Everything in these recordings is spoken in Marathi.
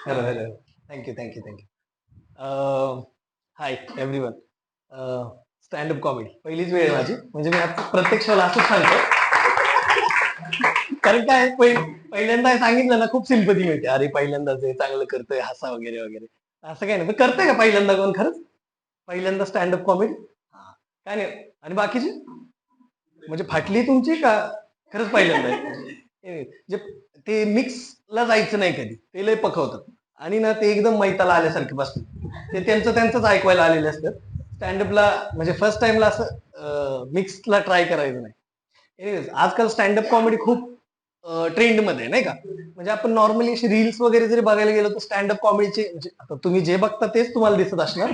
खरं खरं. Thank you thank you thank you. Hi everyone. Standup comedy पहिलीच वेळ आहे माझी, म्हणजे मी आता प्रत्येक शोला असंच सांगतो. कारण काय पहिल्यांदा सांगितलं ना, खूप सिंपती मिळते. अरे पहिल्यांदाच आहे, चांगलं करतोय, हसा वगैरे वगैरे. असं काय नाही, पण करतंय का पहिल्यांदा कोण खरंच? पहिल्यांदा स्टँडअप कॉमेडी काय नाही. आणि बाकीची म्हणजे फाटली तुमची का खरंच पहिल्यांदा आहे? जे ते मिक्सला जायचं नाही कधी, ते लय पकवतात. आणि ना ते एकदम मैताला आल्यासारखे बसतात, ते त्यांचं त्यांचंच ऐकवायला आलेले असतात. स्टँडअपला म्हणजे फर्स्ट टाइमला असं मिक्सला ट्राय करायचं नाही. एनिवेज, आजकाल स्टँडअप कॉमेडी खूप ट्रेंड मध्ये नाही का. म्हणजे आपण नॉर्मली अशी रील्स वगैरे जरी बघायला गेलो तर स्टँडअप कॉमेडीचे म्हणजे आता तुम्ही जे बघता तेच तुम्हाला दिसत असणार.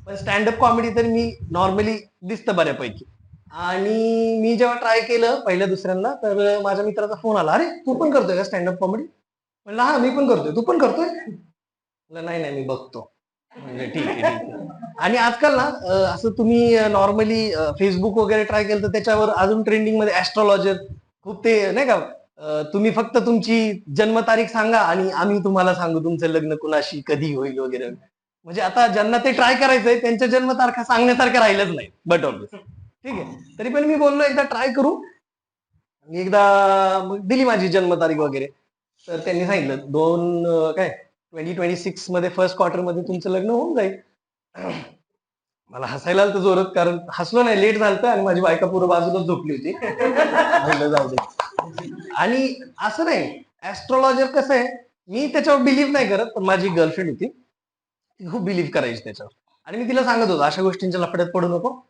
पण स्टँडअप कॉमेडी तर मी नॉर्मली दिसतं बऱ्यापैकी. आणि मी जेव्हा ट्राय केलं पहिल्या दुसऱ्यांदा, तर माझ्या मित्राचा फोन आला, अरे तू पण करतोय का स्टँडअप कॉमेडी? म्हणलं हा मी पण करतोय, तू पण करतोय? म्हणलं नाही नाही, मी बघतो. म्हणजे ठीक आहे ठीक आहे. आणि आजकाल ना असं तुम्ही नॉर्मली फेसबुक वगैरे ट्राय केलं तर त्याच्यावर अजून ट्रेंडिंग मध्ये ऍस्ट्रॉलॉजर खूप ते नाही का. तुम्ही फक्त तुमची जन्मतारीख सांगा आणि आम्ही तुम्हाला सांगू तुमचं लग्न कुणाशी कधी होईल वगैरे. म्हणजे आता ज्यांना ते ट्राय करायचंय त्यांच्या जन्मतारखा सांगण्यासारख्या राहिलंच नाही, बट ऑब्विस ठीक आहे. तरी पण मी बोललो एकदा ट्राय करू. मी एकदा मग दिली माझी जन्मतारीख वगैरे. तर त्यांनी सांगितलं काय 2026 मध्ये फर्स्ट क्वार्टर मध्ये तुमचं लग्न होऊन जाईल. मला हसायला आलं तर जोरात, कारण हसलो नाही, लेट झालं आणि माझी बायका पूर्ण बाजूलाच झोपली होती. म्हणलं जाऊ दे. आणि असं नाही, ऍस्ट्रॉलॉजर कसं आहे, मी त्याच्यावर बिलीव्ह नाही करत, पण माझी गर्लफ्रेंड होती, ती खूप बिलीव्ह करायची त्याच्यावर. आणि मी तिला सांगत होतो अशा गोष्टींच्या लफड्यात पडू नको.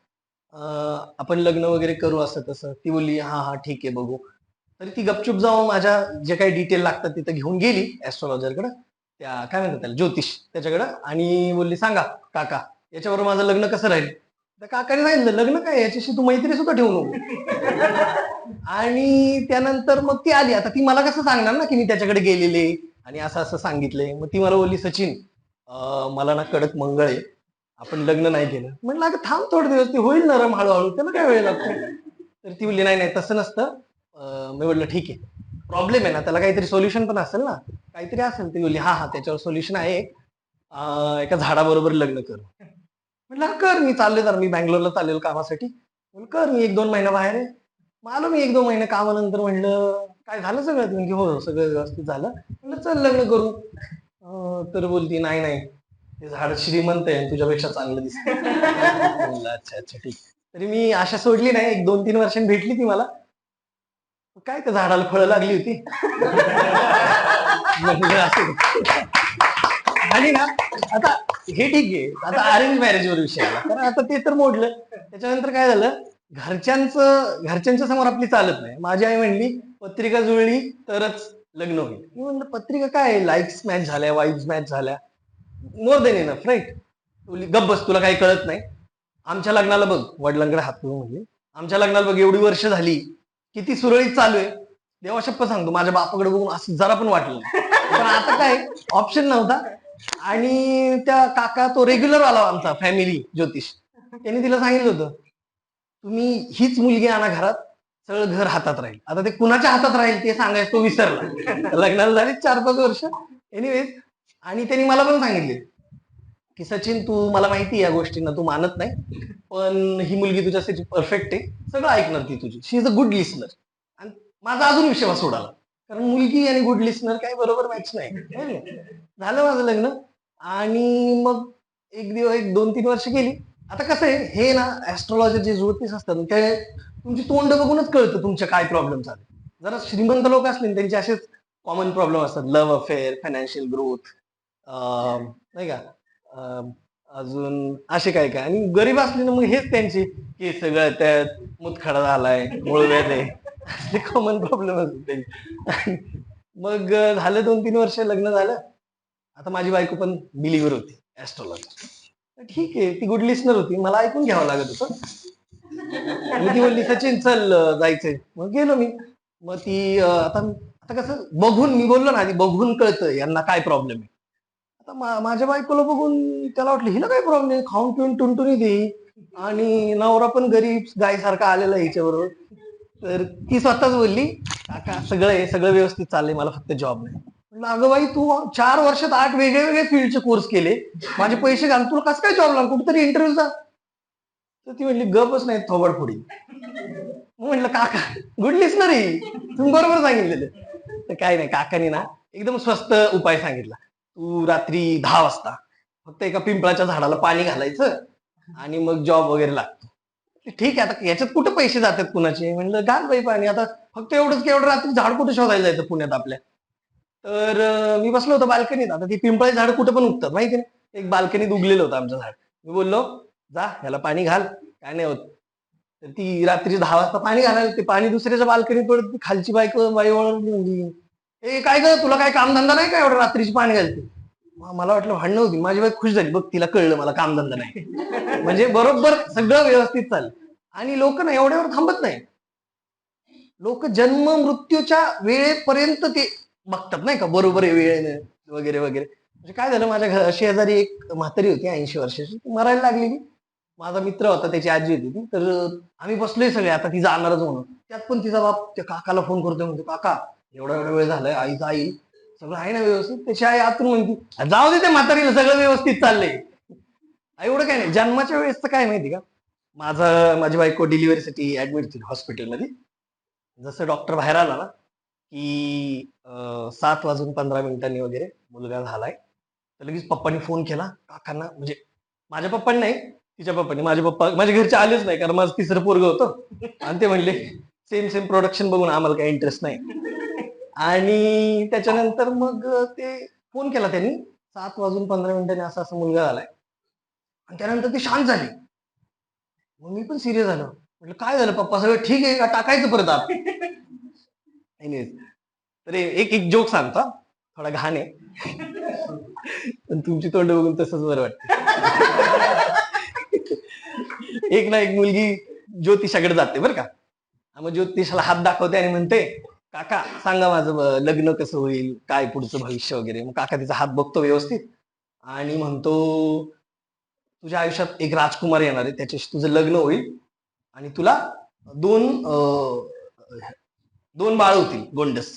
आपण लग्न वगैरे करू असं तसं. ती बोलली हा हा ठीक आहे बघू. तरी ती गपचूप जाऊन माझ्या जे काही डिटेल लागतात तिथं घेऊन गेली ऍस्ट्रॉलॉजरकडे, त्या काय म्हणतात त्याला, ज्योतिष त्याच्याकडे. आणि बोलली सांगा काका, याच्यावर माझं लग्न कसं राहील? त्या काकाने सांगितलं लग्न काय, याच्याशी तू मैत्री सुद्धा ठेवू नको. आणि त्यानंतर मग ती आली. आता ती मला कसं सांगणार ना की मी त्याच्याकडे गेलेले आणि असं असं सांगितलंय. मग ती मला बोलली सचिन, मला ना कडक मंगळ आहे, आपण लग्न नाही केलं. म्हटलं अगं थांब थोडे दिवस, ते होईल नरम हळूहळू, त्याला काय वेळ लागतो. तर ती बोलली नाही नाही तसं नसतं. मी बोललं ठीक आहे, प्रॉब्लेम आहे ना, त्याला काहीतरी सोल्युशन पण असेल ना, काहीतरी असेल. ती बोलली हा हा त्याच्यावर सोल्युशन आहे, एका झाडाबरोबर लग्न कर. म्हटलं हा कर, मी चालले, तर मी बँगलोरला चाललेलो कामासाठी. म्हणलं कर, मी 1-2 महिना बाहेर आहे. मग आलो मी 1-2 महिने कामानंतर. म्हणलं काय झालं सगळं? ती म्हणजे हो सगळं व्यवस्थित झालं. म्हणलं चल लग्न करू. तर बोलती नाही नाही, ते झाड श्रीमंत आहे, तुझ्यापेक्षा चांगलं दिसत. म्हणलं अच्छा अच्छा ठीक. तरी मी आशा सोडली नाही, 1-2-3 वर्षांनी भेटली ती मला. काय त्या झाडाला फळं लागली होती. म्हणलं असं. आणि ना आता हे ठीक आहे, आता अरेंज मॅरेजवर विषय आला, कारण आता ते तर मोडलं. त्याच्यानंतर काय झालं, घरच्यांच्या समोर आपली चालत नाही. माझी आई म्हणली पत्रिका जुळली तरच लग्न होईल. मी म्हणलं पत्रिका काय, लाईक्स मॅच झाल्या, वाईब्स मॅच झाल्या, मोर देन इनफ राईट. बोलली गप बस, तुला काही कळत नाही. आमच्या लग्नाला बघ, वडिलांकडे हात करून म्हणले, आमच्या लग्नाला बघ एवढी वर्ष झाली, किती सुरळीत चालू आहे. देवा शप्पथ सांगतो, माझ्या बापाकडे बघून असं जरा पण वाटलं नाही. पण आता काय, ऑप्शन नव्हता. आणि त्या काका, तो रेग्युलर आला आमचा फॅमिली ज्योतिष, त्यांनी तिला सांगितलं होतं तुम्ही हीच मुलगी आणा घरात, सगळं घर हातात राहील. आता ते कुणाच्या हातात राहील ते सांगायचं तो विसरला. लग्नाला झाली 4-5 वर्ष. एनिवेज, आणि त्यांनी मला पण सांगितले की सचिन, तू मला माहिती या गोष्टींना तू मानत नाही, पण ही मुलगी तुझ्यासाठी परफेक्ट आहे, सगळं ऐकणार ती तुझी, शी इज अ गुड लिस्नर. आणि माझा अजून विश्वास उडाला, कारण मुलगी आणि गुड लिस्नर काही बरोबर मॅच नाही. झालं माझं लग्न. आणि मग एक दिवस 1-2-3 वर्ष गेली. आता कसं आहे हे ना, ऍस्ट्रॉलॉजर जे ज्योतिष असतात ते तुमची तोंड बघूनच कळतं तुमच्या काय प्रॉब्लेम झाले. जरा श्रीमंत लोक असले त्यांचे असेच कॉमन प्रॉब्लेम असतात, लव्ह अफेअर, फायनान्शियल ग्रोथ, नाही का, अजून असे काय काय. आणि गरीब असले ना मग हेच त्यांचे केस सगळं त्यात, मुतखडा झालाय, मूळव्याध आहे, असले कॉमन प्रॉब्लेम असतात त्यांचे. मग झालं 2-3 वर्ष लग्न झालं. आता माझी बायको पण बिलिव्हर होती ऍस्ट्रॉलॉजी. ठीक आहे, ती गुड लिस्नर होती, मला ऐकून घ्यावं लागत होतं. आणि ती बोलली सचिन चल जायचंय. मग गेलो मी. मग ती आता आता कसं बघून, मी बोललो ना आधी, बघून कळतं यांना काय प्रॉब्लेम आहे. आता माझ्या बायकोला बघून त्याला वाटलं हिला काय प्रॉब्लेम, खाऊन पिऊन टुनटुनी दे, आणि नवरा पण गरीब गायसारखा आलेला आहे हिच्याबरोबर. तर ती स्वतःच बोलली काका, सगळं आहे, सगळं व्यवस्थित चाललंय, मला फक्त जॉब नाही. म्हणलं अगं बाई तू 4 वर्षात 8 वेगळे वेगळे फील्डचे कोर्स केले, माझे पैसे घाल, तुला कसं काय जॉब लागला, कुठेतरी इंटरव्ह्यू जा. तर ती म्हणली गपच नाही थोबड फोडी. मग म्हटलं काका गुड लिस्नरी, तुम्ही बरोबर सांगितलेलं. तर काय नाही, काकाने ना एकदम स्वस्त उपाय सांगितला. तू रात्री 10 वाजता फक्त एका पिंपळाच्या झाडाला पाणी घालायचं आणि मग जॉब वगैरे लागतो. ठीक आहे, आता याच्यात कुठे पैसे जातात कुणाचे. म्हणलं घाल बाई पाणी, आता फक्त एवढंच की एवढं रात्री झाड कुठे शोधायला जायचं पुण्यात आपल्या. तर मी बसलो होतो बाल्कनीत. आता ती पिंपळाची झाड कुठं पण उगतात माहिती नाही. एक बाल्कनीत उगलेलं होतं आमचं झाड. मी बोललो जा ह्याला पाणी घाल, काय नाही होत. तर ती रात्री 10 वाजता पाणी घालायला, ते पाणी दुसऱ्याच्या बाल्कनीत पडत. खालची बाई वळली म्हणजे ए काय ग, तुला काय कामधंदा नाही का एवढं रात्रीची पाणी घालते. मला वाटलं भांडणं होती. माझी बाई खुश झाली, बघ तिला कळलं मला कामधंदा नाही. म्हणजे बरोबर सगळं व्यवस्थित चाललं. आणि लोक ना एवढ्यावर थांबत नाही. लोक जन्म मृत्यूच्या वेळेपर्यंत ते बघतात नाही का, बरोबर आहे वेळेने वगैरे वगैरे. म्हणजे काय झालं, माझ्या शेजारी एक म्हातारी होती 80 वर्षाची, ती मरायला लागलेली. माझा मित्र होता, त्याची आजी होती ती. तर आम्ही बसलोय सगळे, आता ती जाणारच म्हणून. त्यात पण तिचा बाप त्या काकाला फोन करतोय, म्हणतो काका एवढा एवढा वेळ झालाय, आईचा आई सगळं आहे ना व्यवस्थित. त्याची आई आतून म्हणती जाऊ दे ते म्हातारीला, सगळं व्यवस्थित चाललंय. एवढं काय नाही. जन्माच्या वेळेस तर काय माहिती का, माझी बायको डिलिव्हरीसाठी ऍडमिट होती हॉस्पिटलमध्ये. जसं डॉक्टर बाहेर आला ना की 7:15 वगैरे मुलगा झालाय, तर लगेच पप्पांनी फोन केला काकांना. म्हणजे माझ्या पप्पांनी नाही, तिच्या पप्पांनी. माझे पप्पा माझ्या घरचे आलेच नाही, कारण माझं तिसरं पोरग होतं. आणि ते म्हणले सेम सेम प्रोडक्शन बघून आम्हाला काही इंटरेस्ट नाही. आणि त्याच्यानंतर मग ते फोन केला त्यांनी 7:15 असं असं मुलगा झालाय. आणि त्यानंतर ते शांत झाले. मग मी पण सिरियस झालो. म्हटलं काय झालं पप्पा, सगळं ठीक आहे का, टाकायचं परत आत. तर एक एक जोक सांगतो, थोडा घाण आहे पण तुमची तोंड बघून तसंच बरं वाटतं. एक ना एक मुलगी ज्योतिषाकडे जाते बरं का. मग ज्योतिषाला हात दाखवते आणि म्हणते काका सांगा माझं लग्न कसं होईल, काय पुढचं भविष्य वगैरे. मग काका तिचा हात बघतो व्यवस्थित आणि म्हणतो तुझ्या आयुष्यात एक राजकुमार येणार आहे, त्याच्याशी तुझं लग्न होईल आणि तुला दोन बाळ होतील गोंडस.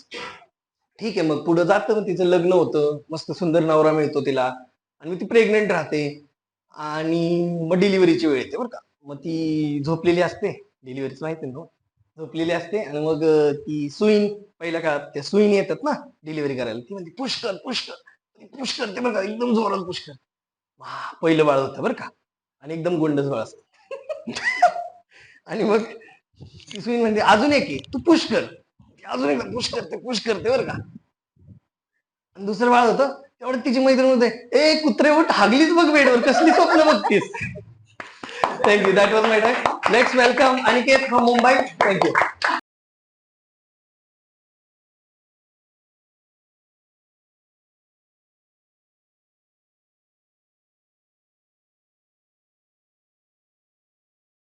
ठीक आहे. मग पुढे जातं, मग तिचं लग्न होतं, मस्त सुंदर नवरा मिळतो तिला आणि मग ती प्रेग्नेंट राहते. आणि मग डिलिव्हरीची वेळ येते बरं का. मग ती झोपलेली असते, डिलिव्हरीच माहिती ना, झोपलेली असते. आणि मग ती सुईन, पहिल्या काळात त्या सुईन येतात ना डिलिव्हरी करायला, ती म्हणते पुष्कर पुष्कर पुष्कर, ते बरं का एकदम जोरात पुष्कर. पहिलं बाळ होतं बरं का, आणि एकदम गोंडस बाळ असतं. आणि मग ती सुईन म्हणते अजून एक आहे, तू पुष्कर, अजून एकदा पुष्कर करते बरं का. आणि दुसरं बाळ होतं, तेवढं तिची मैत्रीण होते ए कुत्रे उठ, हागलीच बघ बेडवर, कसली स्वप्न बघतीस. Thank you, that was my time. Let's welcome Aniket from Mumbai. Thank you.